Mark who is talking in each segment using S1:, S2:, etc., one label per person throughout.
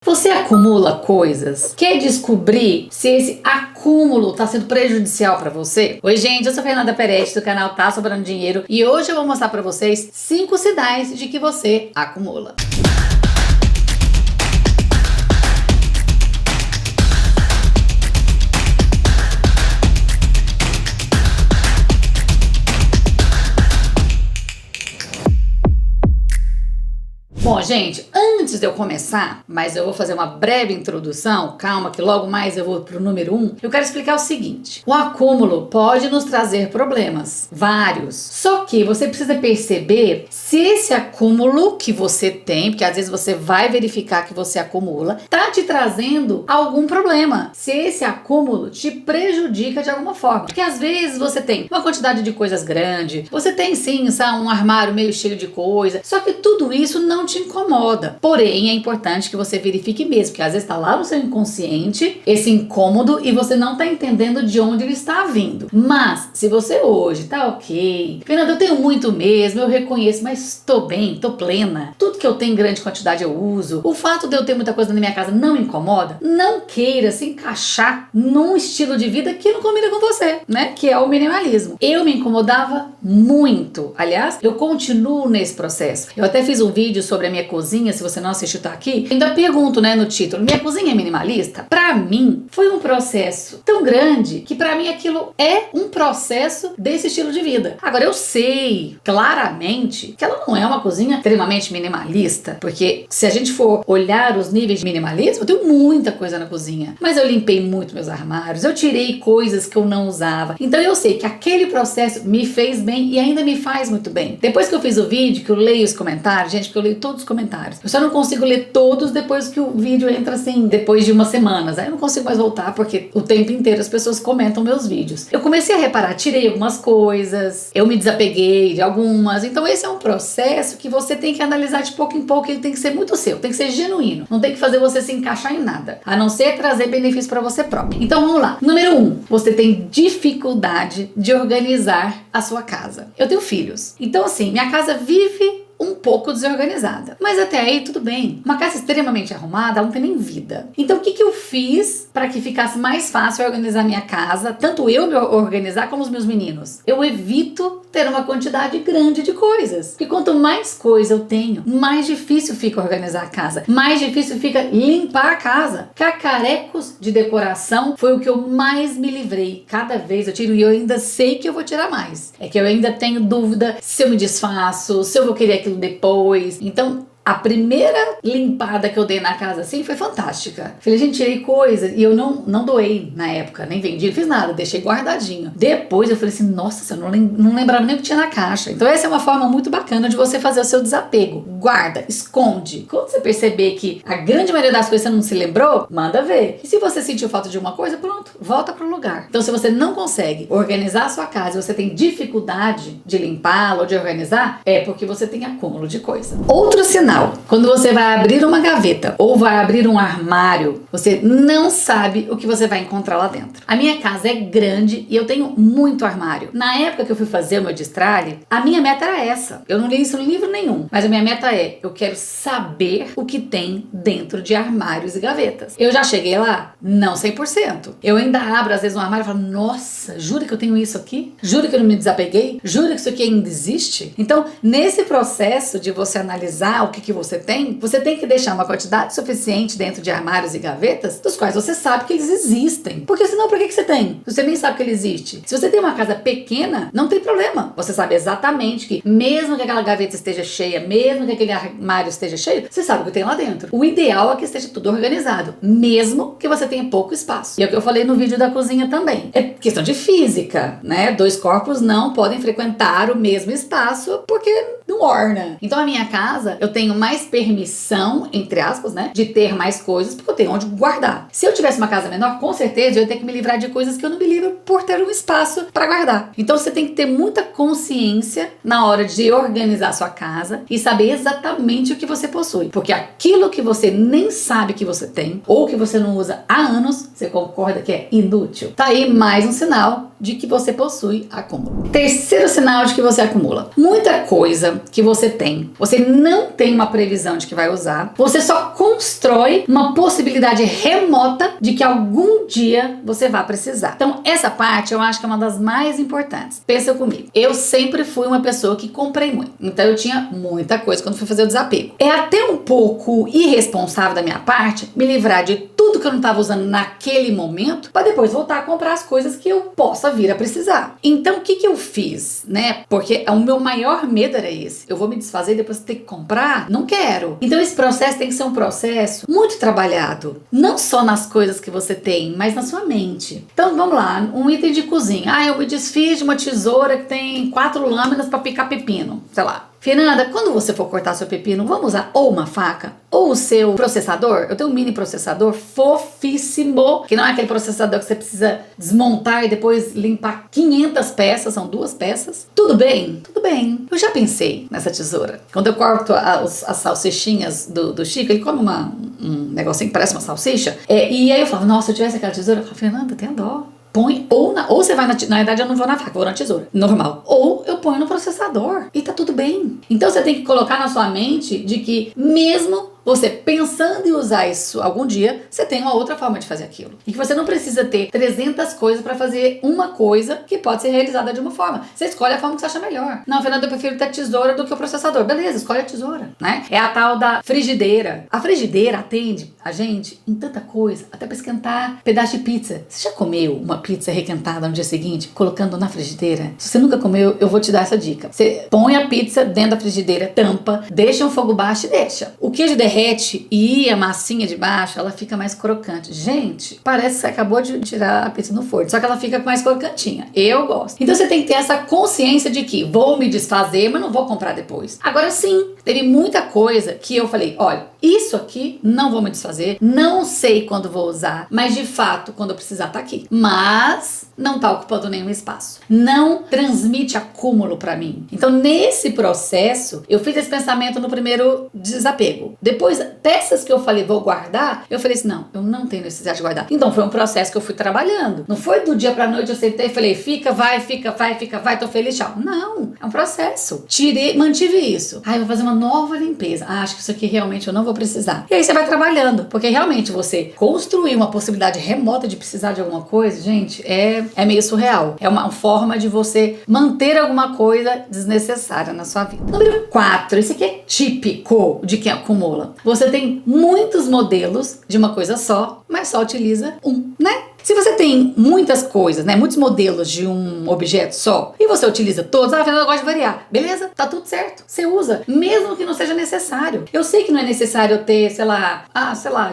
S1: Você acumula coisas? Quer descobrir se esse acúmulo está sendo prejudicial para você? Oi, gente, eu sou Fernanda Peretti do canal Tá Sobrando Dinheiro e hoje eu vou mostrar para vocês 5 sinais de que você acumula. Bom, gente, antes de eu começar, mas eu vou fazer uma breve introdução, calma que logo mais eu vou pro número 1, eu quero explicar o seguinte: o acúmulo pode nos trazer problemas, vários, só que você precisa perceber se esse acúmulo que você tem, porque às vezes você vai verificar que você acumula, tá te trazendo algum problema, se esse acúmulo te prejudica de alguma forma, porque às vezes você tem uma quantidade de coisas grande, você tem sim, sabe, um armário meio cheio de coisa, só que tudo isso não te incomoda. Porém, é importante que você verifique mesmo, porque às vezes está lá no seu inconsciente esse incômodo e você não está entendendo de onde ele está vindo. Mas, se você hoje tá ok, Fernanda, eu tenho muito mesmo, eu reconheço, mas tô bem, tô plena, tudo que eu tenho em grande quantidade eu uso, o fato de eu ter muita coisa na minha casa não me incomoda, não queira se encaixar num estilo de vida que não combina com você, né? Que é o minimalismo. Eu me incomodava muito. Aliás, eu continuo nesse processo. Eu até fiz um vídeo sobre a minha cozinha, se você não assistiu, tá aqui. Ainda pergunto, né, no título, minha cozinha é minimalista? Pra mim, foi um processo tão grande que pra mim aquilo é um processo desse estilo de vida. Agora, eu sei claramente que ela não é uma cozinha extremamente minimalista, porque se a gente for olhar os níveis de minimalismo, eu tenho muita coisa na cozinha, mas eu limpei muito meus armários, eu tirei coisas que eu não usava. Então eu sei que aquele processo me fez bem e ainda me faz muito bem. Depois que eu fiz o vídeo, que eu leio os comentários, gente, porque eu leio todos os comentários. Eu só não consigo ler todos depois que o vídeo entra assim, depois de umas semanas. Aí eu não consigo mais voltar porque o tempo inteiro as pessoas comentam meus vídeos. Eu comecei a reparar, tirei algumas coisas, eu me desapeguei de algumas. Então esse é um processo que você tem que analisar de pouco em pouco, ele tem que ser muito seu, tem que ser genuíno. Não tem que fazer você se encaixar em nada, a não ser trazer benefício para você próprio. Então vamos lá. Número 1, você tem dificuldade de organizar a sua casa. Eu tenho filhos. Então assim, minha casa vive um pouco desorganizada. Mas até aí tudo bem. Uma casa extremamente arrumada, ela não tem nem vida. Então o que eu fiz para que ficasse mais fácil organizar minha casa, tanto eu me organizar como os meus meninos? Eu evito ter uma quantidade grande de coisas. Porque quanto mais coisa eu tenho, mais difícil fica organizar a casa. Mais difícil fica limpar a casa. Cacarecos de decoração foi o que eu mais me livrei. Cada vez eu tiro e eu ainda sei que eu vou tirar mais. É que eu ainda tenho dúvida se eu me desfaço, se eu vou querer aquilo depois. Então, a primeira limpada que eu dei na casa assim foi fantástica. Falei, gente, tirei coisa e eu não doei na época, nem vendi, não fiz nada, deixei guardadinho. Depois eu falei assim, nossa, eu não lembrava nem o que tinha na caixa. Então essa é uma forma muito bacana de você fazer o seu desapego. Guarda, esconde. Quando você perceber que a grande maioria das coisas você não se lembrou, manda ver. E se você sentiu falta de uma coisa, pronto, volta pro lugar. Então se você não consegue organizar a sua casa, você tem dificuldade de limpá-la ou de organizar, é porque você tem acúmulo de coisa. Outro sinal: quando você vai abrir uma gaveta ou vai abrir um armário, você não sabe o que você vai encontrar lá dentro. A minha casa é grande e eu tenho muito armário. Na época que eu fui fazer o meu destralhe, a minha meta era essa. Eu não li isso em livro nenhum, mas a minha meta é, eu quero saber o que tem dentro de armários e gavetas. Eu já cheguei lá? Não 100%. Eu ainda abro às vezes um armário e falo, nossa, jura que eu tenho isso aqui? Jura que eu não me desapeguei? Jura que isso aqui ainda existe? Então, nesse processo de você analisar o que você tem que deixar uma quantidade suficiente dentro de armários e gavetas dos quais você sabe que eles existem. Porque senão, por que você tem? Você nem sabe que ele existe. Se você tem uma casa pequena, não tem problema. Você sabe exatamente que, mesmo que aquela gaveta esteja cheia, mesmo que aquele armário esteja cheio, você sabe o que tem lá dentro. O ideal é que esteja tudo organizado, mesmo que você tenha pouco espaço. E é o que eu falei no vídeo da cozinha também. É questão de física, né? Dois corpos não podem frequentar o mesmo espaço porque não orna. Então, a minha casa, eu tenho mais permissão, entre aspas, né, de ter mais coisas, porque eu tenho onde guardar. Se eu tivesse uma casa menor, com certeza eu ia ter que me livrar de coisas que eu não me livro por ter um espaço para guardar. Então você tem que ter muita consciência na hora de organizar a sua casa e saber exatamente o que você possui, porque aquilo que você nem sabe que você tem ou que você não usa há anos, você concorda que é inútil. Tá aí mais um sinal de que você possui acúmulo. Terceiro sinal de que você acumula: muita coisa coisa que você tem. Você não tem uma previsão de que vai usar. Você só constrói uma possibilidade remota de que algum dia você vai precisar. Então, essa parte eu acho que é uma das mais importantes. Pensa comigo. Eu sempre fui uma pessoa que comprei muito. Então, eu tinha muita coisa quando fui fazer o desapego. É até um pouco irresponsável da minha parte me livrar de tudo que eu não estava usando naquele momento para depois voltar a comprar as coisas que eu possa vir a precisar. Então, o que eu fiz, né? Porque o meu maior medo era esse. Eu vou me desfazer e depois ter que comprar? Não quero. Então, esse processo tem que ser um processo muito trabalhado. Não só nas coisas que você tem, mas na sua mente. Então, vamos lá. Um item de cozinha. Eu me desfiz de uma tesoura que tem 4 lâminas para picar pepino. Sei lá. Fernanda, quando você for cortar seu pepino, vamos usar ou uma faca ou o seu processador? Eu tenho um mini processador fofíssimo, que não é aquele processador que você precisa desmontar e depois limpar 500 peças, são 2 peças. Tudo bem? Tudo bem. Eu já pensei nessa tesoura. Quando eu corto as salsichinhas do Chico, ele come um negocinho que parece uma salsicha, e aí eu falo, nossa, se eu tivesse aquela tesoura, eu falo, Fernanda, tem dó. Põe, ou você vai na verdade eu não vou na faca, vou na tesoura, normal. Ou eu ponho no processador e tá tudo bem. Então você tem que colocar na sua mente de que mesmo você pensando em usar isso algum dia, você tem uma outra forma de fazer aquilo. E que você não precisa ter 300 coisas para fazer uma coisa que pode ser realizada de uma forma. Você escolhe a forma que você acha melhor. Não, Fernanda, eu prefiro ter tesoura do que o processador. Beleza, escolhe a tesoura, né? É a tal da frigideira. A frigideira atende a gente em tanta coisa, até para esquentar pedaço de pizza. Você já comeu uma pizza requentada no dia seguinte, colocando na frigideira? Se você nunca comeu, eu vou te dar essa dica. Você põe a pizza dentro da frigideira, tampa, deixa um fogo baixo e deixa. O queijo derrete e a massinha de baixo, ela fica mais crocante. Gente, parece que você acabou de tirar a pizza no forno, só que ela fica mais crocantinha. Eu gosto. Então você tem que ter essa consciência de que vou me desfazer, mas não vou comprar depois. Agora sim, teve muita coisa que eu falei, olha, isso aqui não vou me desfazer, não sei quando vou usar, mas de fato, quando eu precisar, tá aqui. Mas não tá ocupando nenhum espaço. Não transmite acúmulo pra mim. Então, nesse processo, eu fiz esse pensamento no primeiro desapego. Depois, peças que eu falei, vou guardar, eu falei assim, não, eu não tenho necessidade de guardar. Então, foi um processo que eu fui trabalhando. Não foi do dia pra noite, eu sentei e falei, fica, vai, tô feliz, tchau. Não, é um processo. Mantive isso. Eu vou fazer uma nova limpeza. Acho que isso aqui realmente eu não vou precisar. E aí você vai trabalhando, porque realmente você construir uma possibilidade remota de precisar de alguma coisa, gente, é meio surreal. É uma forma de você manter alguma coisa desnecessária na sua vida. Número 4, isso aqui é típico de quem acumula. Você tem muitos modelos de uma coisa só, mas só utiliza um, né? Se você tem muitas coisas, né, muitos modelos de um objeto só, e você utiliza todos, a Fernanda gosta de variar, beleza? Tá tudo certo. Você usa, mesmo que não seja necessário. Eu sei que não é necessário eu ter, sei lá,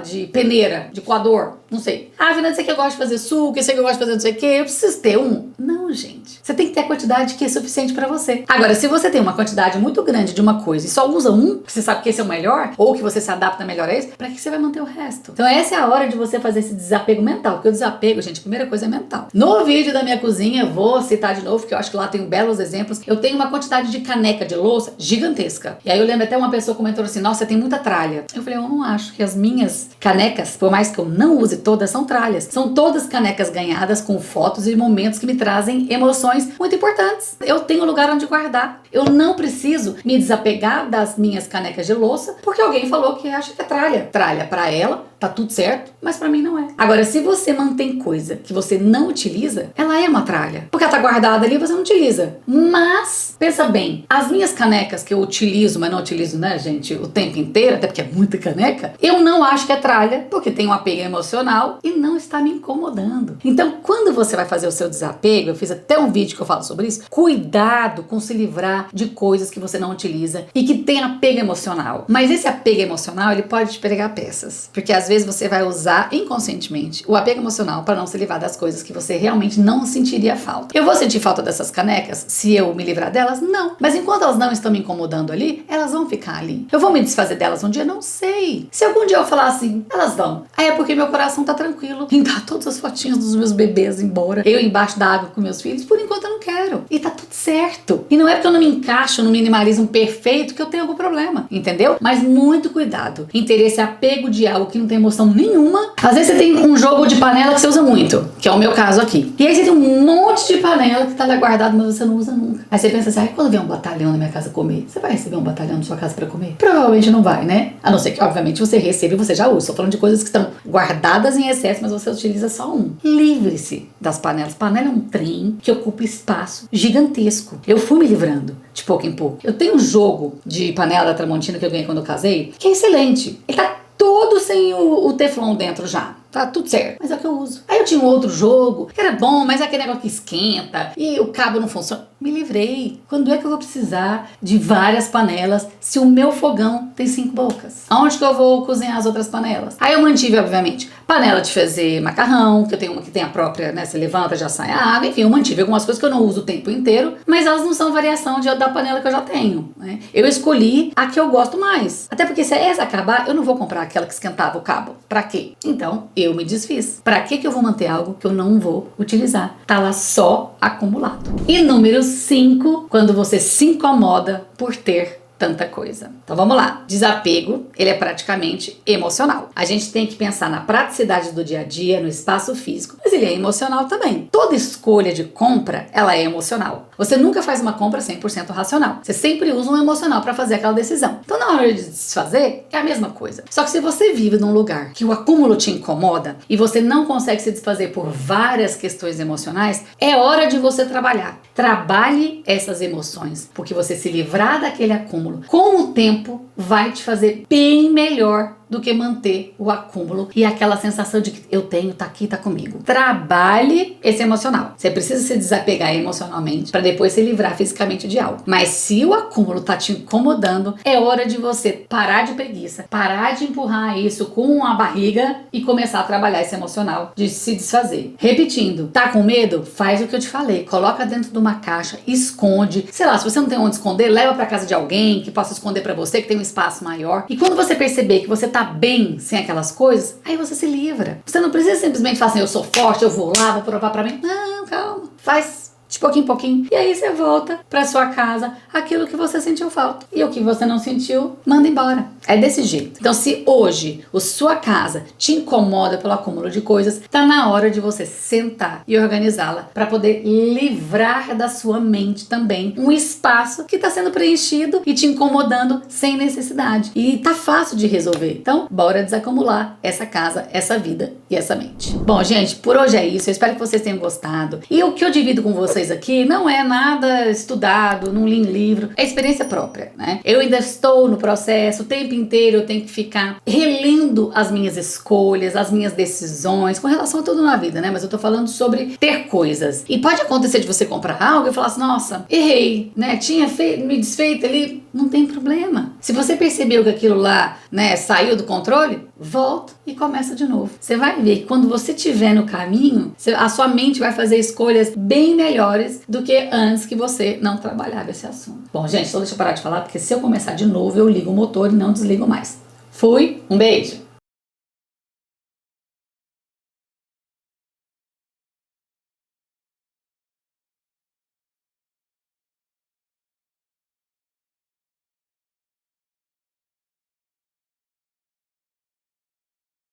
S1: de peneira, de coador, não sei. Fernanda, isso aqui eu gosto de fazer suco, isso aqui eu gosto de fazer não sei o que, eu preciso ter um. Não, gente. Você tem que ter a quantidade que é suficiente pra você. Agora, se você tem uma quantidade muito grande de uma coisa e só usa um, que você sabe que esse é o melhor, ou que você se adapta melhor a esse, pra que você vai manter o resto? Então essa é a hora de você fazer esse desapego mental, porque o desapego, gente, a primeira coisa é mental. No vídeo da minha cozinha, vou citar de novo, porque eu acho que lá tem belos exemplos, eu tenho uma quantidade de caneca de louça gigantesca. E aí eu lembro até uma pessoa comentou assim, nossa, você tem muita tralha. Eu falei, eu não acho que as minhas canecas, por mais que eu não use todas, são tralhas. São todas canecas ganhadas com fotos e momentos que me trazem emoções muito importantes. Eu tenho lugar onde guardar. Eu não preciso me desapegar das minhas canecas de louça, porque alguém falou que acha que é tralha. Tralha pra ela, tá tudo certo, mas pra mim não é. Agora, se você mantém coisa que você não utiliza, ela é uma tralha. Porque ela tá guardada ali e você não utiliza. Mas, pensa bem, as minhas canecas que eu utilizo, mas não utilizo, né, gente, o tempo inteiro, até porque é muita caneca, eu não acho que é tralha, porque tem um apego emocional e não está me incomodando. Então, quando você vai fazer o seu desapego, eu fiz até um vídeo que eu falo sobre isso, cuidado com se livrar de coisas que você não utiliza e que tem apego emocional. Mas esse apego emocional, ele pode te pregar peças. Porque às vezes você vai usar inconscientemente o apego emocional para não se livrar das coisas que você realmente não sentiria falta. Eu vou sentir falta dessas canecas se eu me livrar delas? Não. Mas enquanto elas não estão me incomodando ali, elas vão ficar ali. Eu vou me desfazer delas um dia? Não sei. Se algum dia eu falar assim, elas vão. Aí é porque meu coração tá tranquilo em dar todas as fotinhas dos meus bebês embora. Eu embaixo da água com meus filhos, por enquanto eu não quero. E tá tudo certo. E não é porque eu não me encaixo no minimalismo perfeito que eu tenho algum problema, entendeu? Mas muito cuidado em ter esse apego de algo que não tem tem emoção nenhuma. Às vezes você tem um jogo de panela que você usa muito, que é o meu caso aqui. E aí você tem um monte de panela que tá lá guardado, mas você não usa nunca. Aí você pensa assim, ai, quando vier um batalhão na minha casa comer, você vai receber um batalhão na sua casa pra comer? Provavelmente não vai, né? A não ser que, obviamente, você receba e você já usa. Estou falando de coisas que estão guardadas em excesso, mas você utiliza só um. Livre-se das panelas. Panela é um trem que ocupa espaço gigantesco. Eu fui me livrando de pouco em pouco. Eu tenho um jogo de panela da Tramontina que eu ganhei quando eu casei, que é excelente. Ele tá todo sem o teflon dentro já. Tá tudo certo, mas é o que eu uso. Aí eu tinha um outro jogo, que era bom, mas é aquele negócio que esquenta e o cabo não funciona. Me livrei. Quando é que eu vou precisar de várias panelas se o meu fogão tem 5 bocas? Aonde que eu vou cozinhar as outras panelas? Aí eu mantive, obviamente, panela de fazer macarrão, que eu tenho uma que tem a própria, né, você levanta, já sai a água. Enfim, eu mantive algumas coisas que eu não uso o tempo inteiro, mas elas não são variação da panela que eu já tenho, né? Eu escolhi a que eu gosto mais. Até porque se essa acabar, eu não vou comprar aquela que esquentava o cabo. Pra quê? Então, eu me desfiz. Pra que eu vou manter algo que eu não vou utilizar? Tá lá só acumulado. E número 5, quando você se incomoda por ter tanta coisa. Então vamos lá. Desapego, ele é praticamente emocional. A gente tem que pensar na praticidade do dia a dia, no espaço físico, mas ele é emocional também. Toda escolha de compra, ela é emocional. Você nunca faz uma compra 100% racional. Você sempre usa um emocional para fazer aquela decisão. Então na hora de desfazer, é a mesma coisa. Só que se você vive num lugar que o acúmulo te incomoda e você não consegue se desfazer por várias questões emocionais, é hora de você trabalhar. Trabalhe essas emoções, porque você se livrar daquele acúmulo com o tempo vai te fazer bem melhor do que manter o acúmulo e aquela sensação de que eu tenho, tá aqui, tá comigo. Trabalhe esse emocional. Você precisa se desapegar emocionalmente para depois se livrar fisicamente de algo. Mas se o acúmulo tá te incomodando, é hora de você parar de preguiça, parar de empurrar isso com a barriga e começar a trabalhar esse emocional de se desfazer. Repetindo, tá com medo? Faz o que eu te falei. Coloca dentro de uma caixa, esconde. Sei lá, se você não tem onde esconder, leva para casa de alguém que possa esconder para você, que tem um espaço maior. E quando você perceber que você tá bem sem aquelas coisas, aí você se livra. Você não precisa simplesmente falar assim, eu sou forte, eu vou lá, vou provar pra mim. Não, calma. Faz de pouquinho em pouquinho. E aí você volta pra sua casa aquilo que você sentiu falta. E o que você não sentiu, manda embora. É desse jeito. Então se hoje a sua casa te incomoda pelo acúmulo de coisas, tá na hora de você sentar e organizá-la para poder livrar da sua mente também um espaço que tá sendo preenchido e te incomodando sem necessidade. E tá fácil de resolver. Então, bora desacumular essa casa, essa vida e essa mente. Bom, gente, por hoje é isso. Eu espero que vocês tenham gostado. E o que eu divido com vocês aqui não é nada estudado, não li em livro, é experiência própria, né? Eu ainda estou no processo, o tempo inteiro eu tenho que ficar relendo as minhas escolhas, as minhas decisões, com relação a tudo na vida, né? Mas eu tô falando sobre ter coisas. E pode acontecer de você comprar algo e falar assim, nossa, errei, né? Tinha me desfeito ali, não tem problema. Se você percebeu que aquilo lá, né, saiu do controle, volta e começa de novo. Você vai ver que quando você estiver no caminho, a sua mente vai fazer escolhas bem melhores do que antes que você não trabalhava esse assunto. Bom, gente, só deixa eu parar de falar, porque se eu começar de novo, eu ligo o motor e não desligo mais. Fui, um beijo!